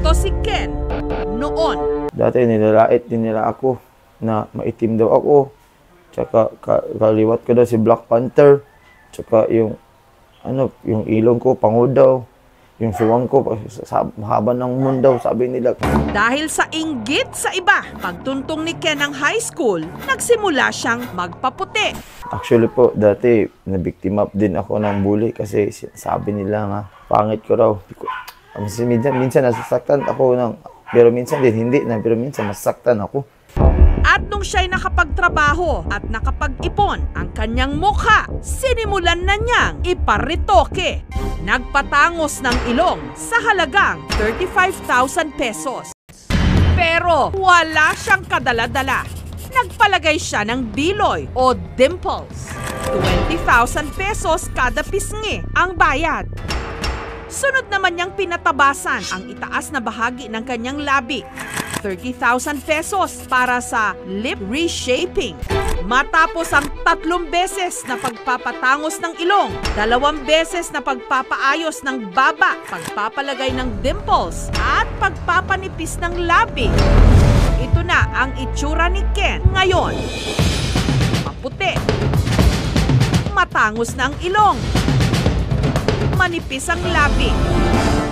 Ito si Ken noon. Dati nilalait din nila ako na maitim daw ako. Tsaka kaliwat ko daw si Black Panther. Tsaka yung ilong ko pango daw. Yung suwang ko mahaba ng mundo, sabi nila. Dahil sa inggit sa iba, pagtuntong ni Ken ng high school, nagsimula siyang magpaputi. Actually po, dati nabiktima din ako ng bully kasi sabi nila nga, pangit ko raw. Minsan nasasaktan ako pero minsan din hindi na, pero minsan masaktan ako. At nung siya'y nakapagtrabaho at nakapag-ipon ang kanyang mukha, sinimulan na niyang iparitoke. Nagpatangos ng ilong sa halagang 35,000 pesos. Pero wala siyang kadala-dala. Nagpalagay siya ng diloy o dimples. 20,000 pesos kada pisngi ang bayad. Sunod naman niyang pinatabasan ang itaas na bahagi ng kanyang labi. 30,000 pesos para sa lip reshaping. Matapos ang 3 beses na pagpapatangos ng ilong, 2 beses na pagpapaayos ng baba, pagpapalagay ng dimples, at pagpapanipis ng labi. Ito na ang itsura ni Ken ngayon. Maputi. Matangos na ang ilong. Manipis ang labi.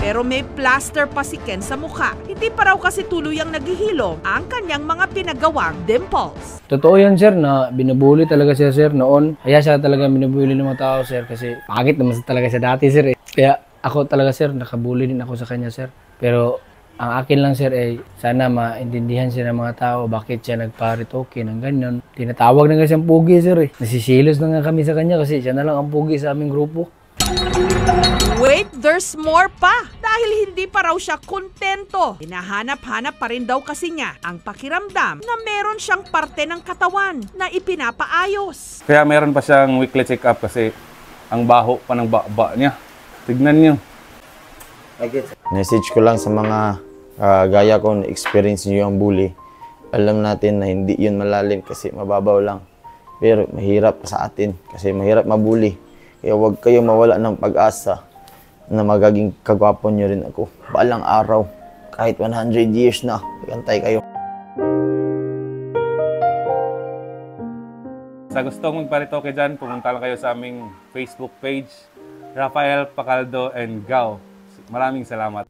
Pero may plaster pa si Ken sa mukha. Hindi pa raw kasi tuluyang naghihilom ang kanyang mga pinagawang dimples. Totoo yan, sir, na binubuli talaga siya, sir, noon. Kaya siya talaga binubuli ng mga tao, sir, kasi pangit naman talaga siya dati, sir. Kaya ako talaga, sir, nakabuli din ako sa kanya, sir. Pero ang akin lang, sir, sana maintindihan siya ng mga tao bakit siya nagparitoke ng ganyan. Tinatawag na nga siyang pugi, sir. Nasisilos na nga kami sa kanya kasi siya na lang ang pugi sa aming grupo. Wait, there's more pa! Dahil hindi pa raw siya kontento. Hinahanap-hanap pa rin daw kasi niya ang pakiramdam na meron siyang parte ng katawan na ipinapaayos. Kaya meron pa siyang weekly check-up kasi ang baho pa ng baba niya. Tignan niyo. Message ko lang sa mga gaya ko na experience niyo yung bully. Alam natin na hindi yun malalim kasi mababaw lang. Pero mahirap sa atin kasi mahirap mabully. Kaya huwag kayong mawala ng pag-asa na magaging kagwapo nyo rin ako. Balang araw, kahit 100 years na, ikantay kayo. Sa gustong magparitoke dyan, pumunta lang kayo sa aming Facebook page, Rafael Pacaldo and Gao. Maraming salamat.